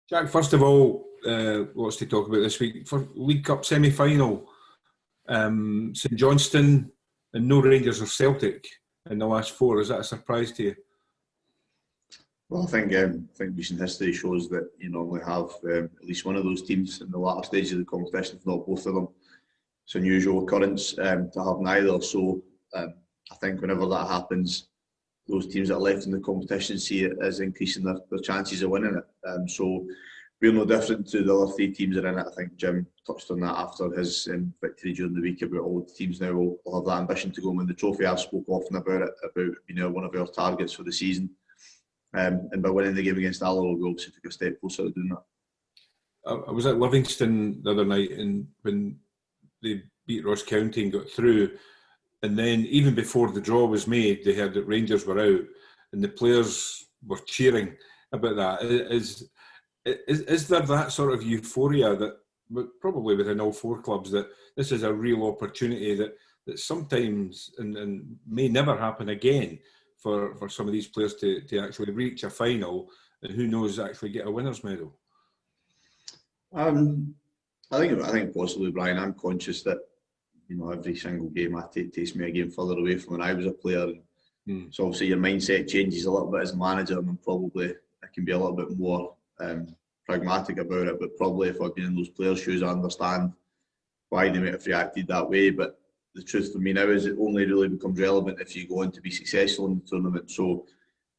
Jack, first of all, lots to talk about this week. For League Cup semi-final, St Johnstone and no Rangers or Celtic in the last four. Is that a surprise to you? Well, I think recent history shows that you normally have at least one of those teams in the latter stages of the competition, if not both of them. It's an unusual occurrence to have neither. So I think whenever that happens, those teams that are left in the competition see it as increasing their chances of winning it. So we're no different to the other three teams that are in it. I think Jim touched on that after his victory during the week about all the teams now will have that ambition to go and win the trophy. I've spoken often about it, about one of our targets for the season. And by winning the game against Alloa, we obviously took a step closer to doing that. I was at Livingston the other night, and when they beat Ross County and got through, and then even before the draw was made, they heard that Rangers were out, and the players were cheering about that. Is there that sort of euphoria that, probably within all four clubs, that this is a real opportunity that sometimes and may never happen again for some of these players to actually reach a final and who knows, actually get a winner's medal? I think possibly, Brian. I'm conscious that every single game takes me a game further away from when I was a player. So obviously your mindset changes a little bit as a manager, and probably I can be a little bit more pragmatic about it. But probably if I've been in those players' shoes, I understand why they might have reacted that way. But the truth for me now is it only really becomes relevant if you go on to be successful in the tournament. So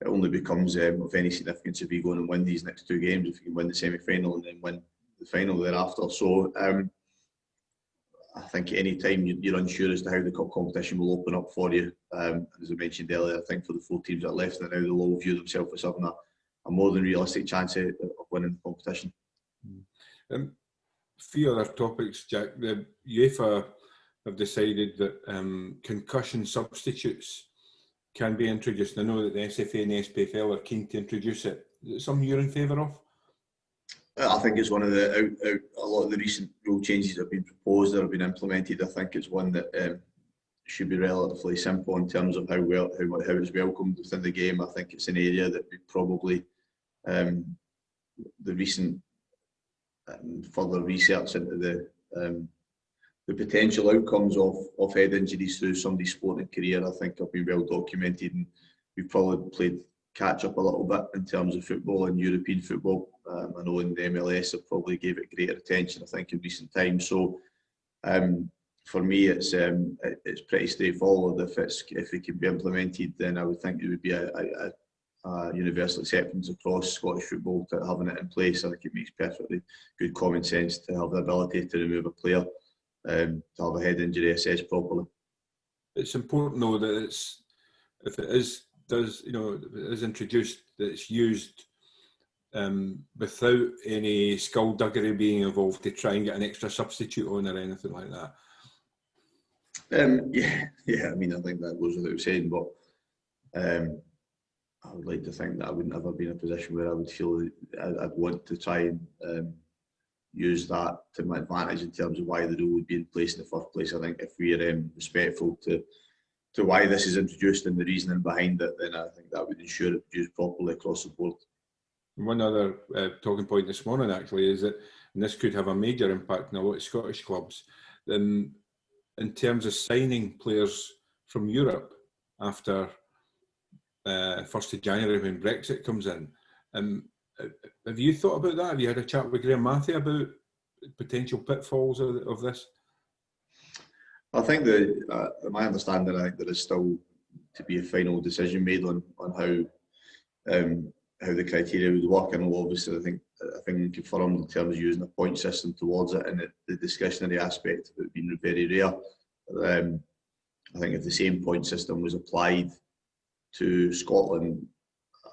it only becomes of any significance if you go on and win these next two games, if you can win the semi-final and then win the final thereafter. So I think any time you're unsure as to how the cup competition will open up for you, as I mentioned earlier, I think for the four teams that are left now, they'll all view themselves as having a more than realistic chance of winning the competition. A few other topics, Jack. The UEFA have decided that concussion substitutes can be introduced. I know that the SFA and the SPFL are keen to introduce it. Is it something you're in favour of? I think it's one of a lot of the recent rule changes that have been proposed or have been implemented. I think it's one that should be relatively simple in terms of how it's welcomed within the game. I think it's an area that we probably the recent further research into the potential outcomes of head injuries through somebody's sporting career, I think have been well documented, and we've probably played catch up a little bit in terms of football and European football. I know in the MLS have probably gave it greater attention, I think, in recent times. So for me, it's pretty straightforward. If it can be implemented, then I would think it would be a universal acceptance across Scottish football to having it in place. I think it makes perfectly good common sense to have the ability to remove a player to have a head injury assessed properly. It's important though that if it is introduced, that it's used without any skullduggery being involved to try and get an extra substitute on or anything like that. I mean, I think that goes without saying, but I would like to think that I would never be in a position where I would feel I'd want to try and use that to my advantage in terms of why the rule would be in place in the first place. I think if we're respectful to why this is introduced and the reasoning behind it, then I think that would ensure it's used properly across the board. One other talking point this morning actually is that, and this could have a major impact on a lot of Scottish clubs, in terms of signing players from Europe after 1st of January when Brexit comes in. Have you thought about that? Have you had a chat with Graham Matthew about potential pitfalls of this? I think my understanding, I think there is still to be a final decision made on how the criteria would work. And obviously, I think confirmed in terms of using a point system towards it, and the discretionary aspect of it being very rare. I think if the same point system was applied to Scotland,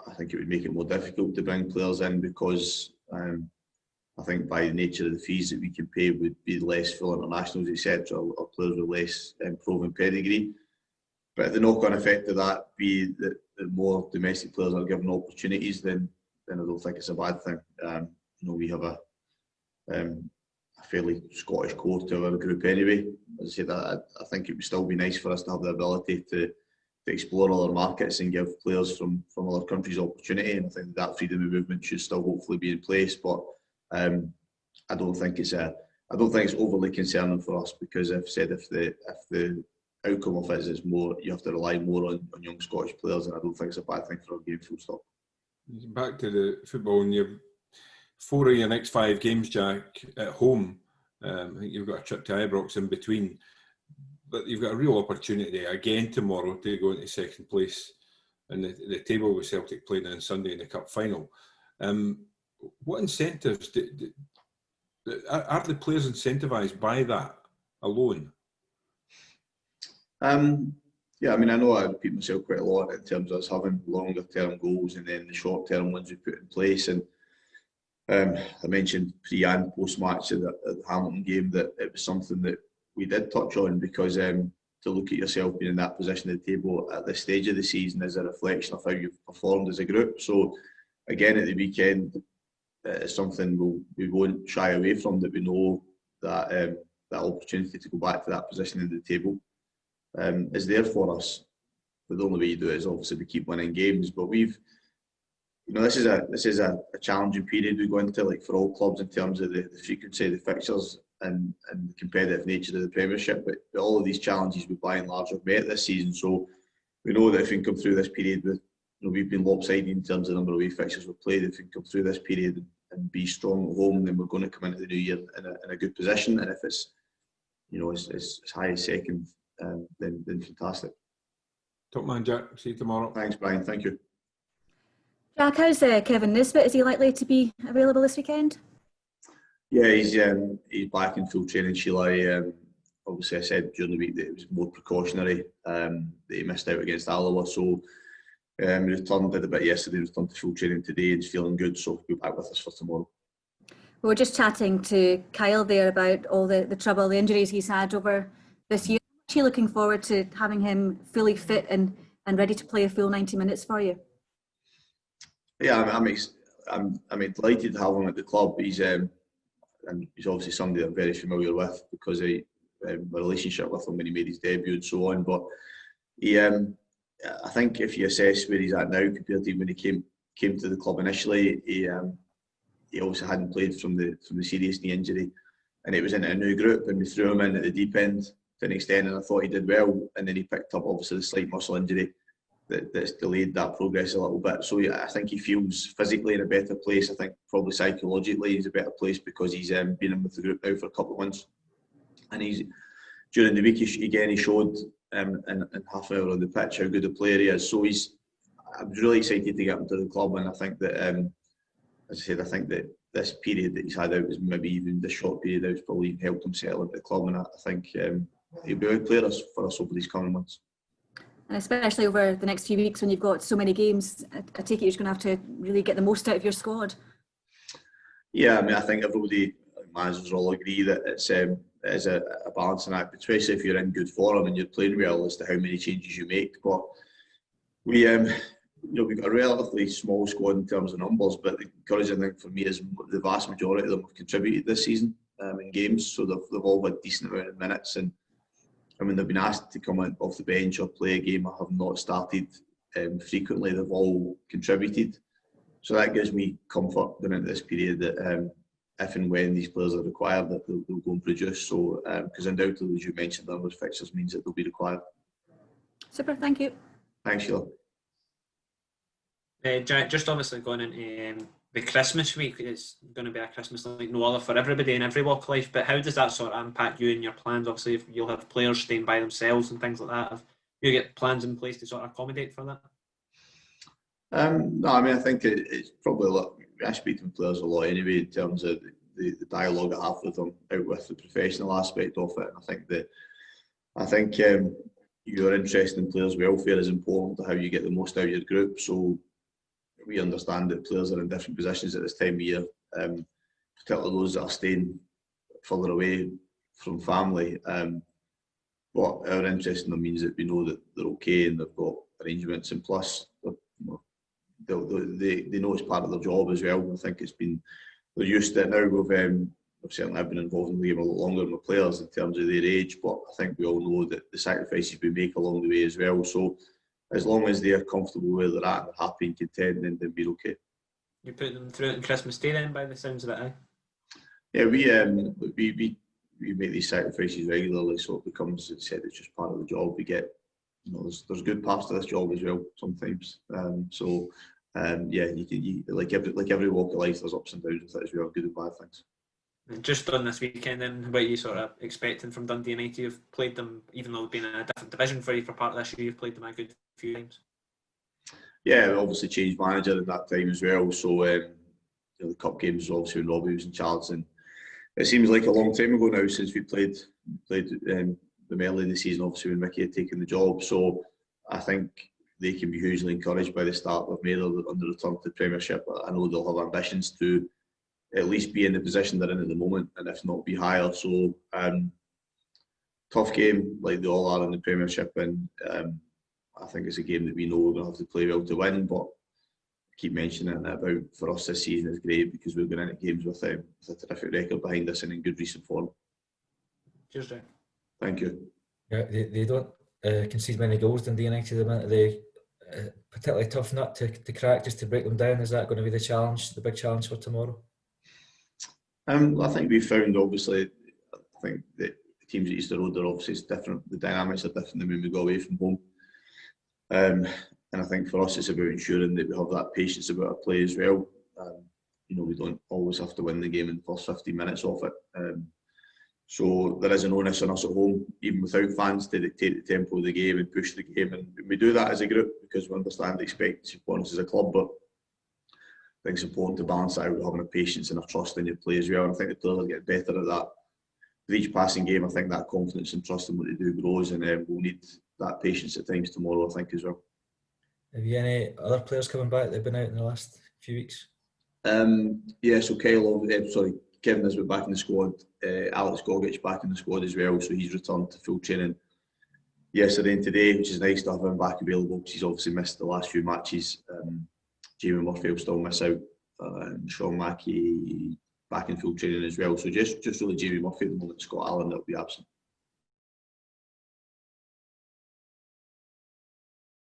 I think it would make it more difficult to bring players in, because I think by the nature of the fees that we can pay would be less for internationals, etc., or players with less proven pedigree. But if the knock-on effect of that be that more domestic players are given opportunities, then I don't think it's a bad thing. We have a fairly Scottish core to our group anyway. As I said, I think it would still be nice for us to have the ability to explore other markets and give players from other countries opportunity. And I think that freedom of movement should still hopefully be in place. But I don't think it's overly concerning for us, because if the outcome of it is more, you have to rely more on young Scottish players, and I don't think it's a bad thing for our game, full stop. Back to the football, and you've 4 of your next 5 games, Jack, at home. I think you've got a trip to Ibrox in between, but you've got a real opportunity again tomorrow to go into second place in the table with Celtic playing on Sunday in the cup final. What incentives are the players incentivised by that alone? Yeah, I mean, I know I repeat myself quite a lot in terms of us having longer term goals and then the short term ones we put in place. And I mentioned pre and post match at the Hamilton game that it was something that we did touch on, because to look at yourself being in that position at the table at this stage of the season is a reflection of how you've performed as a group. So again, at the weekend, it's something we won't shy away from, that we know that that opportunity to go back to that position in the table is there for us. But the only way you do it is obviously we keep winning games. But this is a challenging period we go into, like for all clubs, in terms of the frequency of the fixtures and the competitive nature of the Premiership. But all of these challenges we by and large have met this season. So we know that if we can come through this period with, we've been lopsided in terms of the number of away fixtures we've played. If we can come through this period and be strong at home, then we're going to come into the new year in a good position. And if it's as high as second, then fantastic. Top man, Jack. See you tomorrow. Thanks, Brian. Thank you. Jack, how's Kevin Nisbet? Is he likely to be available this weekend? Yeah, he's back in full training, Sheila. Obviously, I said during the week that it was more precautionary, that he missed out against Alloa. So he returned, did a bit yesterday, returned to full training today, and he's feeling good, so he'll be back with us for tomorrow. We were just chatting to Kyle there about all the trouble, the injuries he's had over this year. Are you looking forward to having him fully fit and ready to play a full 90 minutes for you? Yeah, I'm delighted to have him at the club. He's obviously somebody I'm very familiar with because of my relationship with him when he made his debut and so on. But I think if you assess where he's at now compared to when he came to the club initially, he obviously hadn't played from the serious knee injury, and it was in a new group, and we threw him in at the deep end to an extent, and I thought he did well, and then he picked up obviously the slight muscle injury that's delayed that progress a little bit. So yeah, I think he feels physically in a better place. I think probably psychologically he's a better place because he's been in with the group now for a couple of months, and during the week he showed in half an hour on the pitch how good a player he is. So I'm really excited to get him to the club, and I think that as I said, I think that this period that he's had out is maybe even this short period out has probably even helped him settle into the club, and I think he'll be a good player for us over these coming months. And especially over the next few weeks when you've got so many games, I take it you're going to have to really get the most out of your squad. Yeah, I mean, I think everybody, managers all agree that it is a balancing act, especially if you're in good form and you're playing well, as to how many changes you make. But we've got a relatively small squad in terms of numbers, but the encouraging thing for me is the vast majority of them have contributed this season in games, so they've all had a decent amount of minutes, and when they've been asked to come in off the bench or play a game or have not started frequently, they've all contributed. So that gives me comfort going into this period that if and when these players are required, that they'll go and produce. So, because undoubtedly, as you mentioned, the number of fixtures means that they'll be required. Super, thank you. Thanks, Sheila. Jack, just obviously going into the Christmas week, it's going to be a Christmas like no other for everybody in every walk of life, but how does that sort of impact you and your plans? Obviously, if you'll have players staying by themselves and things like that, have you get plans in place to sort of accommodate for that? No, I mean, I think it's probably a lot. I speak to players a lot anyway in terms of the dialogue I have with them out with the professional aspect of it. And I think your interest in players' welfare is important to how you get the most out of your group. So we understand that players are in different positions at this time of year, particularly those that are staying further away from family. But our interest in them means that we know that they're okay and they've got arrangements, and plus they know it's part of their job as well. I think they're used to it now. We've certainly been involved in the game a lot longer than the players in terms of their age, but I think we all know that the sacrifices we make along the way as well. So as long as they're comfortable where they're at and they're happy and content, then we're okay. You put them through it on Christmas Day then, by the sounds of it, eh? Yeah, we make these sacrifices regularly, so it becomes, as I said, it's just part of the job. We get, there's good parts to this job as well sometimes. Yeah, like every walk of life, there's ups and downs with it as well, good and bad things. And just on this weekend, then, what are you sort of expecting from Dundee United? You've played them, even though they've been in a different division for you for part of this year, you've played them a good few times. Yeah, we obviously changed manager at that time as well. So the cup games was obviously when Robbie was in charge, and it seems like a long time ago now since we played them early in the season. Obviously when Mickey had taken the job, so I think they can be hugely encouraged by the start they've made on the return to the Premiership. I know they'll have ambitions to at least be in the position they're in at the moment, and if not, be higher. So tough game, like they all are in the Premiership, and I think it's a game that we know we're going to have to play well to win. But I keep mentioning it about, for us this season is great because we're going into games with a terrific record behind us and in good recent form. Cheers, Jack. Thank you. Yeah, they don't concede many goals, Dundee United, at the minute. They particularly tough nut to crack, just to break them down. Is that going to be the challenge, the big challenge for tomorrow? I think we found, obviously, I think the teams at Easter Road are obviously different. The dynamics are different than when we go away from home. And I think for us, it's about ensuring that we have that patience about our play as well. We don't always have to win the game in the first 15 minutes of it. So there is an onus on us at home, even without fans, to dictate the tempo of the game and push the game. And we do that as a group because we understand the expectancy upon us as a club. But I think it's important to balance that out with having a patience and a trust in your play as well. And I think the players are getting better at that. With each passing game, I think that confidence and trust in what they do grows, and we'll need that patience at times tomorrow, I think, as well. Have you any other players coming back that have been out in the last few weeks? Yeah, so Kevin has been back in the squad. Alex Gogic back in the squad as well, so he's returned to full training yesterday and today, which is nice to have him back available because he's obviously missed the last few matches. Jamie Murphy will still miss out. Sean Mackey back in full training as well. So just really Jamie Murphy at the moment. Scott Allen that will be absent.